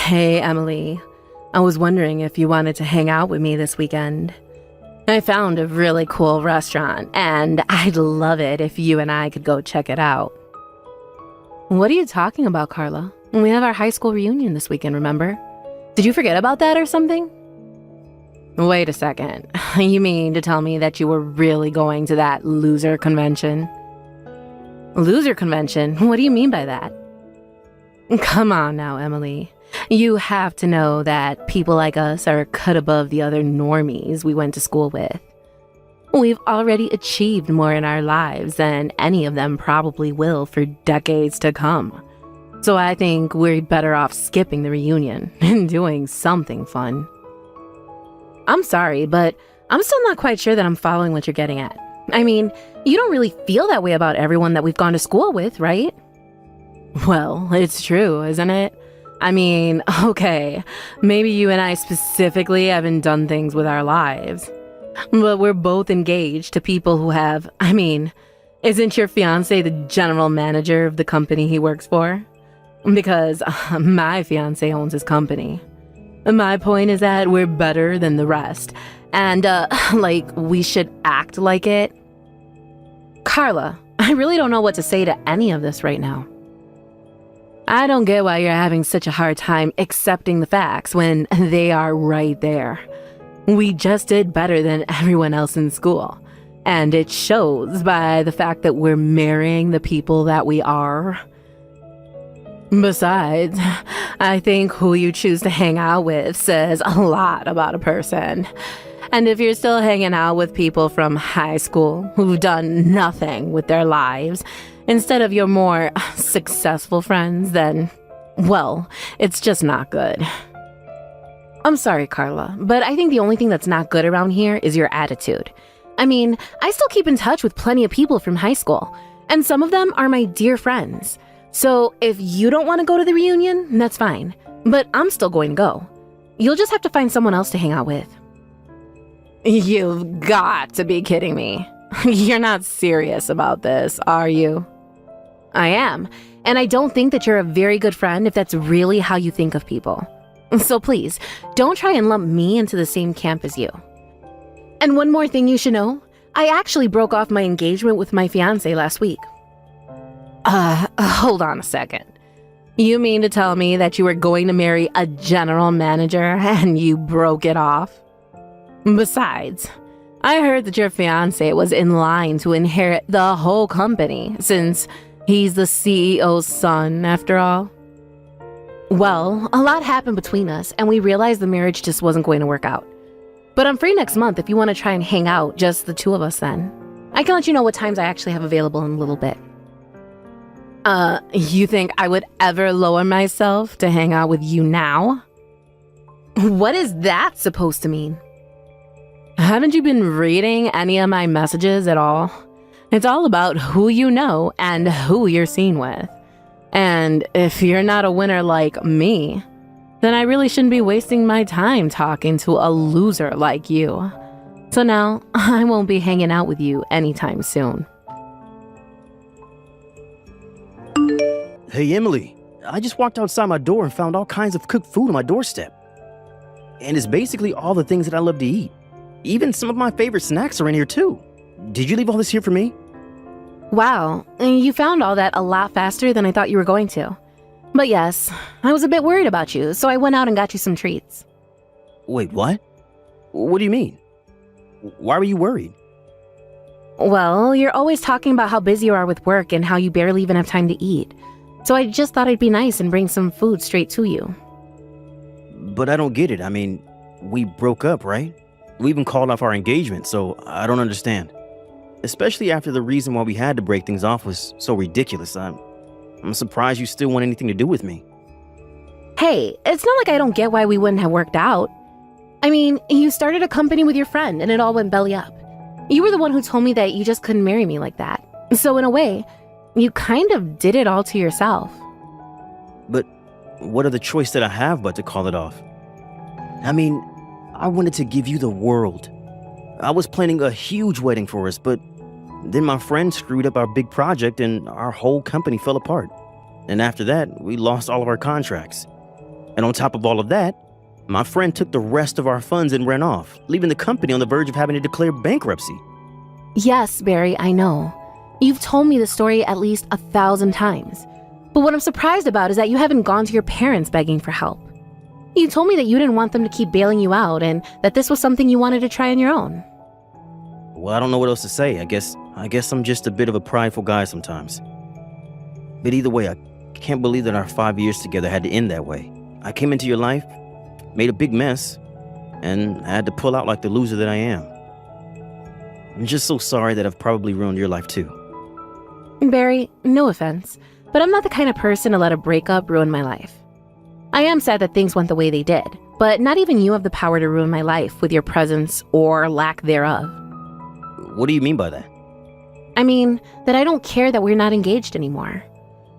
Hey, Emily. I was wondering if you wanted to hang out with me this weekend. I found a really cool restaurant, and I'd love it if you and I could go check it out. What are you talking about, Carla? We have our high school reunion this weekend, remember? Did you forget about that or something? Wait a second. You mean to tell me that you were really going to that loser convention? Loser convention? What do you mean by that? Come on now, Emily. You have to know that people like us are cut above the other normies we went to school with. We've already achieved more in our lives than any of them probably will for decades to come. So I think we're better off skipping the reunion and doing something fun. I'm sorry, but I'm still not quite sure that I'm following what you're getting at. I mean, you don't really feel that way about everyone that we've gone to school with, right? Well, it's true, isn't it? I mean, okay, maybe you and I specifically haven't done things with our lives, but we're both engaged to people who have. I mean, isn't your fiancé the general manager of the company he works for? Because my fiancé owns his company. My point is that we're better than the rest, and we should act like it. Carla, I really don't know what to say to any of this right now. I don't get why you're having such a hard time accepting the facts when they are right there. We just did better than everyone else in school, and it shows by the fact that we're marrying the people that we are. Besides, I think who you choose to hang out with says a lot about a person. And if you're still hanging out with people from high school who've done nothing with their lives, instead of your more successful friends, then, well, it's just not good. I'm sorry, Carla, but I think the only thing that's not good around here is your attitude. I mean, I still keep in touch with plenty of people from high school, and some of them are my dear friends. So if you don't want to go to the reunion, that's fine, but I'm still going to go. You'll just have to find someone else to hang out with. You've got to be kidding me. You're not serious about this, are you? I am, and I don't think that you're a very good friend if that's really how you think of people. So please, don't try and lump me into the same camp as you. And one more thing you should know, I actually broke off my engagement with my fiancé last week. Hold on a second. You mean to tell me that you were going to marry a general manager and you broke it off? Besides, I heard that your fiancé was in line to inherit the whole company since he's the CEO's son, after all. Well, a lot happened between us, and we realized the marriage just wasn't going to work out. But I'm free next month if you want to try and hang out, just the two of us then. I can let you know what times I actually have available in a little bit. You think I would ever lower myself to hang out with you now? What is that supposed to mean? Haven't you been reading any of my messages at all? It's all about who you know and who you're seen with. And if you're not a winner like me, then I really shouldn't be wasting my time talking to a loser like you. So now, I won't be hanging out with you anytime soon. Hey, Emily. I just walked outside my door and found all kinds of cooked food on my doorstep. And it's basically all the things that I love to eat. Even some of my favorite snacks are in here too. Did you leave all this here for me? Wow, you found all that a lot faster than I thought you were going to. But yes, I was a bit worried about you, so I went out and got you some treats. Wait, what? What do you mean? Why were you worried? Well, you're always talking about how busy you are with work and how you barely even have time to eat. So I just thought I'd be nice and bring some food straight to you. But I don't get it. I mean, we broke up, right? We even called off our engagement, so I don't understand. Especially after the reason why we had to break things off was so ridiculous. I'm surprised you still want anything to do with me. Hey, it's not like I don't get why we wouldn't have worked out. I mean, you started a company with your friend and it all went belly up. You were the one who told me that you just couldn't marry me like that. So in a way, you kind of did it all to yourself. But what other choice did I have but to call it off? I mean, I wanted to give you the world. I was planning a huge wedding for us, but then my friend screwed up our big project and our whole company fell apart. And after that, we lost all of our contracts. And on top of all of that, my friend took the rest of our funds and ran off, leaving the company on the verge of having to declare bankruptcy. Yes, Barry, I know. You've told me the story at least 1,000 times. But what I'm surprised about is that you haven't gone to your parents begging for help. You told me that you didn't want them to keep bailing you out and that this was something you wanted to try on your own. Well, I don't know what else to say. I guess I'm just a bit of a prideful guy sometimes. But either way, I can't believe that our 5 years together had to end that way. I came into your life, made a big mess, and I had to pull out like the loser that I am. I'm just so sorry that I've probably ruined your life too. Barry, no offense, but I'm not the kind of person to let a breakup ruin my life. I am sad that things went the way they did, but not even you have the power to ruin my life with your presence or lack thereof. What do you mean by that? I mean, that I don't care that we're not engaged anymore.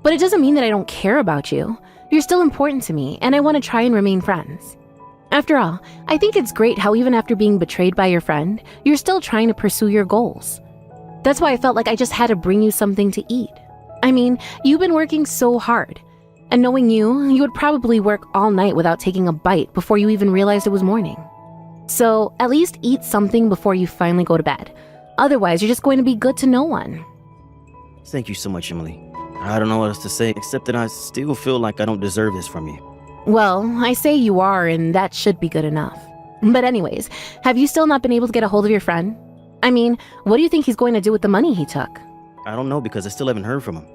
But it doesn't mean that I don't care about you. You're still important to me, and I want to try and remain friends. After all, I think it's great how even after being betrayed by your friend, you're still trying to pursue your goals. That's why I felt like I just had to bring you something to eat. I mean, you've been working so hard. And knowing you would probably work all night without taking a bite before you even realized it was morning. So at least eat something before you finally go to bed. Otherwise, you're just going to be good to no one. Thank you so much, Emily. I don't know what else to say, except that I still feel like I don't deserve this from you. Well, I say you are, and that should be good enough. But anyways, have you still not been able to get a hold of your friend? I mean, what do you think he's going to do with the money he took? I don't know because I still haven't heard from him.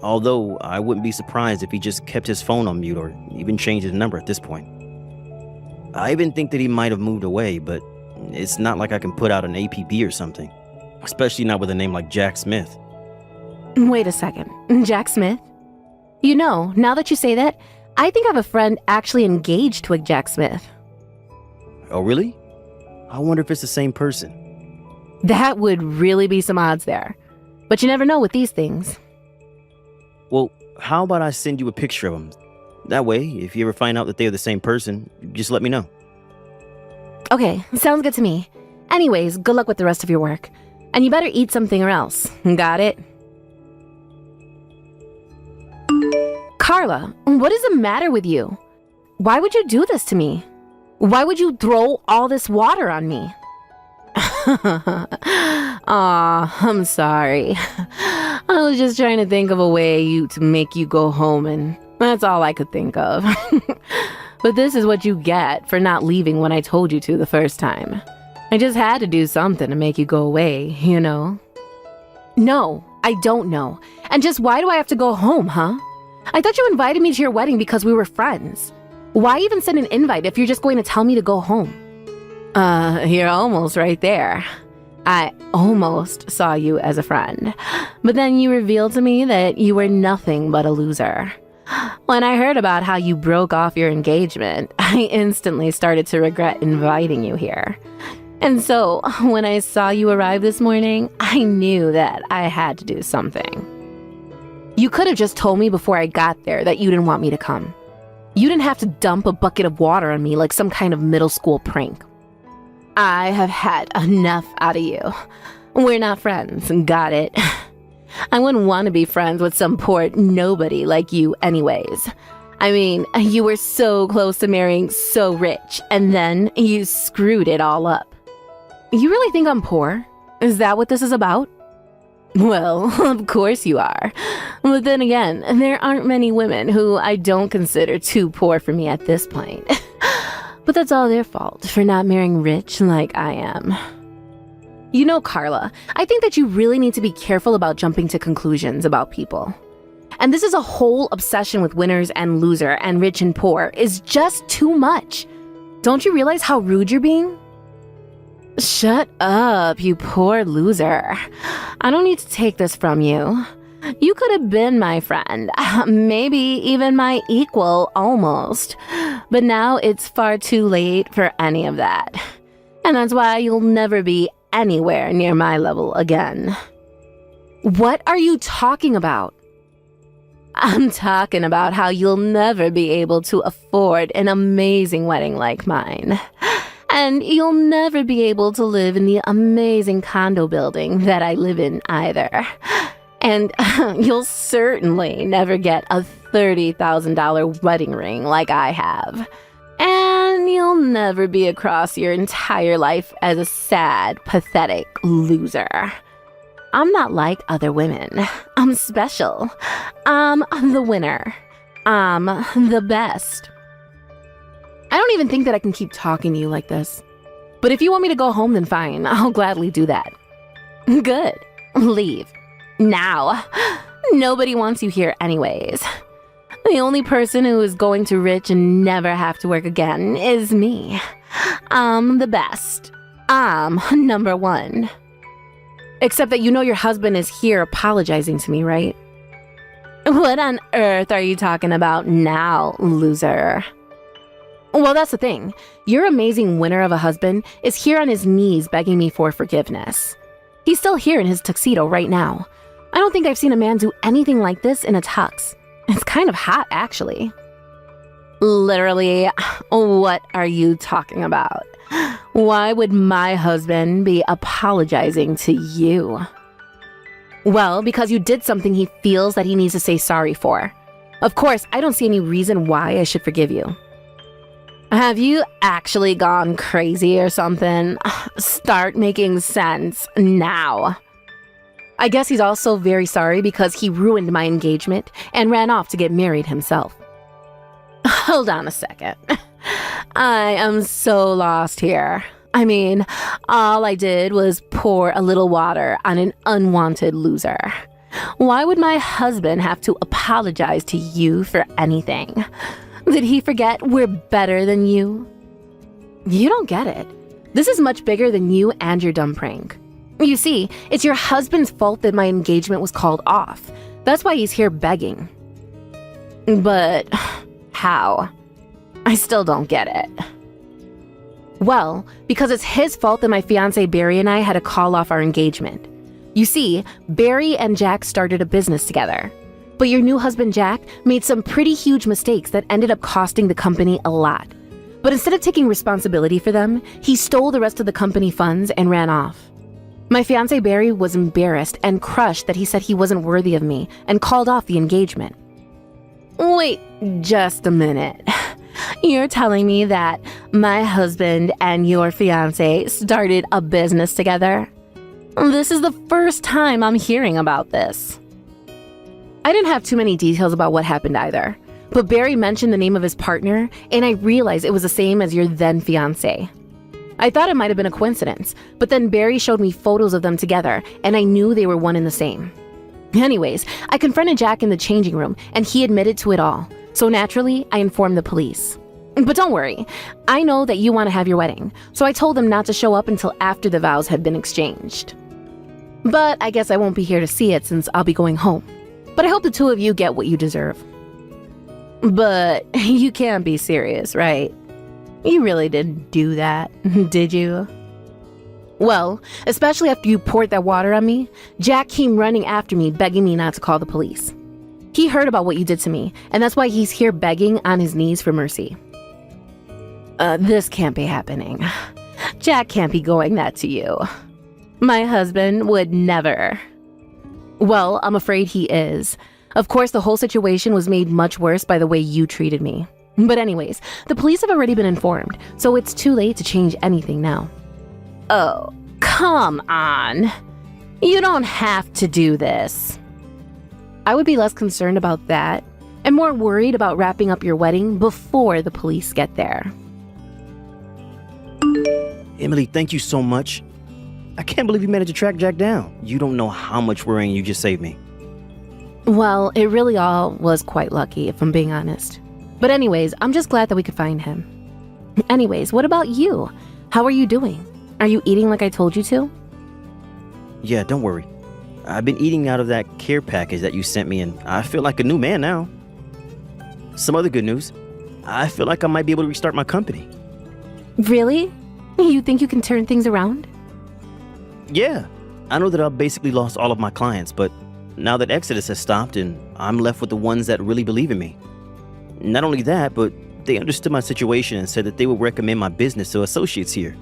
Although, I wouldn't be surprised if he just kept his phone on mute or even changed his number at this point. I even think that he might have moved away, but it's not like I can put out an APB or something. Especially not with a name like Jack Smith. Wait a second. Jack Smith? You know, now that you say that, I think I have a friend actually engaged to a Jack Smith. Oh, really? I wonder if it's the same person. That would really be some odds there. But you never know with these things. Well, how about I send you a picture of them? That way, if you ever find out that they're the same person, just let me know. Okay, sounds good to me. Anyways, good luck with the rest of your work. And you better eat something or else. Got it? Carla, what is the matter with you? Why would you do this to me? Why would you throw all this water on me? Aw, I'm sorry. I was just trying to think of a way to make you go home, and that's all I could think of. But this is what you get for not leaving when I told you to the first time. I just had to do something to make you go away, you know? No, I don't know. And just why do I have to go home, huh? I thought you invited me to your wedding because we were friends. Why even send an invite if you're just going to tell me to go home? You're almost right there. I almost saw you as a friend, but then you revealed to me that you were nothing but a loser. When I heard about how you broke off your engagement, I instantly started to regret inviting you here. And so, when I saw you arrive this morning, I knew that I had to do something. You could have just told me before I got there that you didn't want me to come. You didn't have to dump a bucket of water on me like some kind of middle school prank. I have had enough out of you. We're not friends, got it? I wouldn't want to be friends with some poor nobody like you anyways. I mean, you were so close to marrying so rich, and then you screwed it all up. You really think I'm poor? Is that what this is about? Well, of course you are. But then again, there aren't many women who I don't consider too poor for me at this point. But that's all their fault for not marrying rich like I am. You know, Carla, I think that you really need to be careful about jumping to conclusions about people. And this is a whole obsession with winners and loser and rich and poor is just too much. Don't you realize how rude you're being? Shut up, you poor loser. I don't need to take this from you. You could have been my friend, maybe even my equal almost. But now it's far too late for any of that. And that's why you'll never be anywhere near my level again. What are you talking about? I'm talking about how you'll never be able to afford an amazing wedding like mine. And you'll never be able to live in the amazing condo building that I live in either. And you'll certainly never get a $30,000 wedding ring like I have. And you'll never be across your entire life as a sad, pathetic loser. I'm not like other women. I'm special. I'm the winner. I'm the best. I don't even think that I can keep talking to you like this. But if you want me to go home, then fine. I'll gladly do that. Good. Leave. Now. Nobody wants you here anyways. The only person who is going to rich and never have to work again is me. I'm the best. I'm number one. Except that you know your husband is here apologizing to me, right? What on earth are you talking about now, loser? Well, that's the thing. Your amazing winner of a husband is here on his knees begging me for forgiveness. He's still here in his tuxedo right now. I don't think I've seen a man do anything like this in a tux. It's kind of hot, actually. Literally, what are you talking about? Why would my husband be apologizing to you? Well, because you did something he feels that he needs to say sorry for. Of course, I don't see any reason why I should forgive you. Have you actually gone crazy or something? Start making sense now. I guess he's also very sorry because he ruined my engagement and ran off to get married himself. Hold on a second. I am so lost here. I mean, all I did was pour a little water on an unwanted loser. Why would my husband have to apologize to you for anything? Did he forget we're better than you? You don't get it. This is much bigger than you and your dumb prank. You see, it's your husband's fault that my engagement was called off. That's why he's here begging. But how? I still don't get it. Well, because it's his fault that my fiance Barry and I had to call off our engagement. You see, Barry and Jack started a business together. But your new husband Jack made some pretty huge mistakes that ended up costing the company a lot. But instead of taking responsibility for them, he stole the rest of the company funds and ran off. My fiance Barry was embarrassed and crushed that he said he wasn't worthy of me and called off the engagement. Wait just a minute. You're telling me that my husband and your fiance started a business together? This is the first time I'm hearing about this. I didn't have too many details about what happened either, but Barry mentioned the name of his partner, and I realized it was the same as your then fiance. I thought it might have been a coincidence, but then Barry showed me photos of them together, and I knew they were one and the same. Anyways, I confronted Jack in the changing room, and he admitted to it all, so naturally, I informed the police. But don't worry, I know that you want to have your wedding, so I told them not to show up until after the vows had been exchanged. But I guess I won't be here to see it since I'll be going home. But I hope the two of you get what you deserve. But you can't be serious, right? You really didn't do that, did you? Well, especially after you poured that water on me, Jack came running after me, begging me not to call the police. He heard about what you did to me, and that's why he's here begging on his knees for mercy. This can't be happening. Jack can't be going that to you. My husband would never. Well, I'm afraid he is. Of course, the whole situation was made much worse by the way you treated me. But anyways, the police have already been informed, so it's too late to change anything now. Oh, come on. You don't have to do this. I would be less concerned about that and more worried about wrapping up your wedding before the police get there. Emily, thank you so much. I can't believe you managed to track Jack down. You don't know how much worrying you just saved me. Well, it really all was quite lucky, if I'm being honest. But anyways, I'm just glad that we could find him. Anyways, what about you? How are you doing? Are you eating like I told you to? Yeah, don't worry. I've been eating out of that care package that you sent me, and I feel like a new man now. Some other good news. I feel like I might be able to restart my company. Really? You think you can turn things around? Yeah. I know that I've basically lost all of my clients, but now that Exodus has stopped and I'm left with the ones that really believe in me. Not only that, but they understood my situation and said that they would recommend my business to associates here.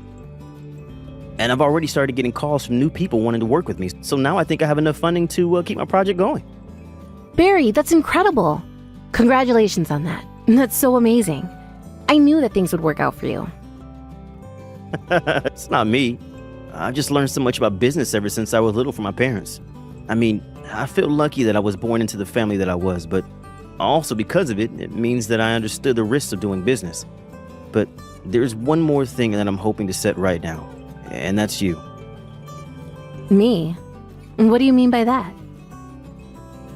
And I've already started getting calls from new people wanting to work with me. So now I think I have enough funding to keep my project going. Barry, that's incredible. Congratulations on that. That's so amazing. I knew that things would work out for you. It's not me. I've just learned so much about business ever since I was little from my parents. I mean, I feel lucky that I was born into the family that I was, but also because of it, it means that I understood the risks of doing business. But there's one more thing that I'm hoping to set right now, and that's you. Me? What do you mean by that?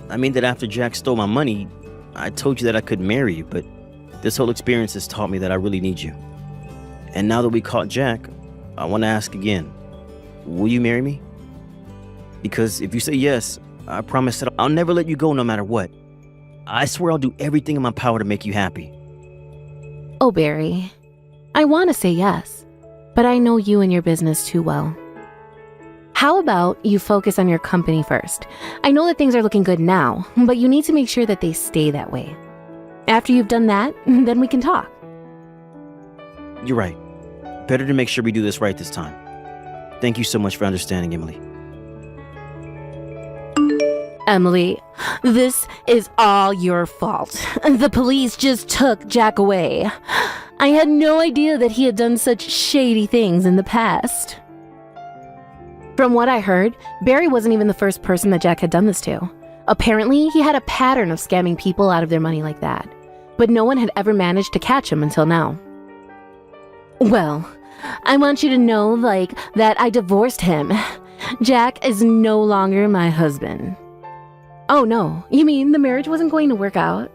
I mean that after Jack stole my money, I told you that I could marry you, but this whole experience has taught me that I really need you. And now that we caught Jack, I want to ask again, will you marry me? Because if you say yes, I promise that I'll never let you go no matter what. I swear I'll do everything in my power to make you happy. Oh, Barry, I want to say yes, but I know you and your business too well. How about you focus on your company first? I know that things are looking good now, but you need to make sure that they stay that way. After you've done that, then we can talk. You're right. Better to make sure we do this right this time. Thank you so much for understanding, Emily. Emily, this is all your fault. The police just took Jack away. I had no idea that he had done such shady things in the past. From what I heard, Barry wasn't even the first person that Jack had done this to. Apparently, he had a pattern of scamming people out of their money like that. But no one had ever managed to catch him until now. Well, I want you to know, that I divorced him. Jack is no longer my husband. Oh no, you mean the marriage wasn't going to work out?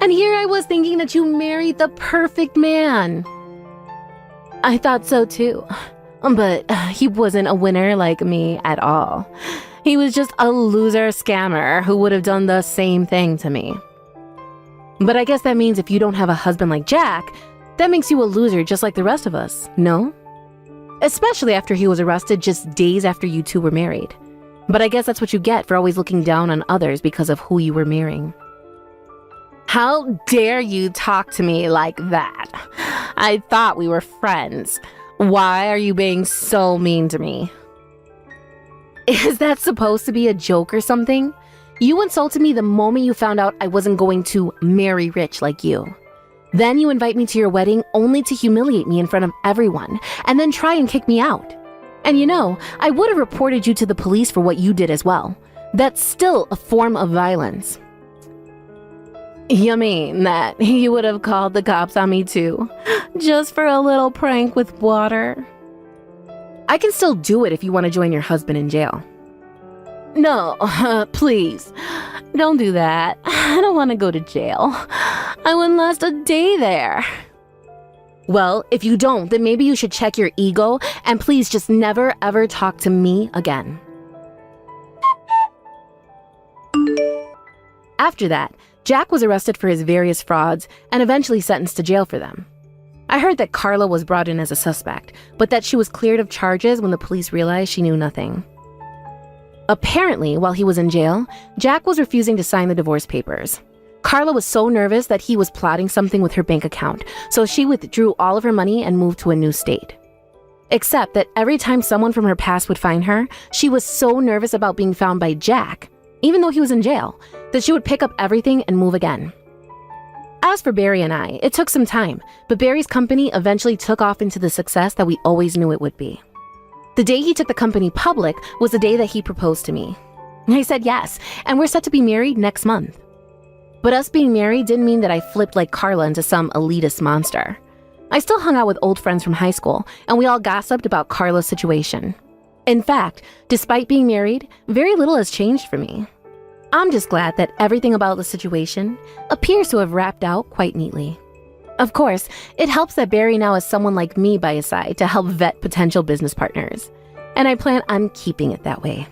And here I was thinking that you married the perfect man. I thought so too. But he wasn't a winner like me at all. He was just a loser scammer who would have done the same thing to me. But I guess that means if you don't have a husband like Jack, that makes you a loser just like the rest of us, no? Especially after he was arrested just days after you two were married. But I guess that's what you get for always looking down on others because of who you were marrying. How dare you talk to me like that? I thought we were friends. Why are you being so mean to me? Is that supposed to be a joke or something? You insulted me the moment you found out I wasn't going to marry rich like you. Then you invite me to your wedding only to humiliate me in front of everyone and then try and kick me out. And I would have reported you to the police for what you did as well. That's still a form of violence. You mean that you would have called the cops on me too, just for a little prank with water? I can still do it if you want to join your husband in jail. No, please, don't do that. I don't want to go to jail. I wouldn't last a day there. Well, if you don't, then maybe you should check your ego and please just never ever talk to me again. After that, Jack was arrested for his various frauds and eventually sentenced to jail for them. I heard that Carla was brought in as a suspect, but that she was cleared of charges when the police realized she knew nothing. Apparently, while he was in jail, Jack was refusing to sign the divorce papers. Carla was so nervous that he was plotting something with her bank account, so she withdrew all of her money and moved to a new state. Except that every time someone from her past would find her, she was so nervous about being found by Jack, even though he was in jail, that she would pick up everything and move again. As for Barry and I, it took some time, but Barry's company eventually took off into the success that we always knew it would be. The day he took the company public was the day that he proposed to me. I said yes, and we're set to be married next month. But us being married didn't mean that I flipped like Carla into some elitist monster. I still hung out with old friends from high school, and we all gossiped about Carla's situation. In fact, despite being married, very little has changed for me. I'm just glad that everything about the situation appears to have wrapped out quite neatly. Of course, it helps that Barry now has someone like me by his side to help vet potential business partners, and I plan on keeping it that way.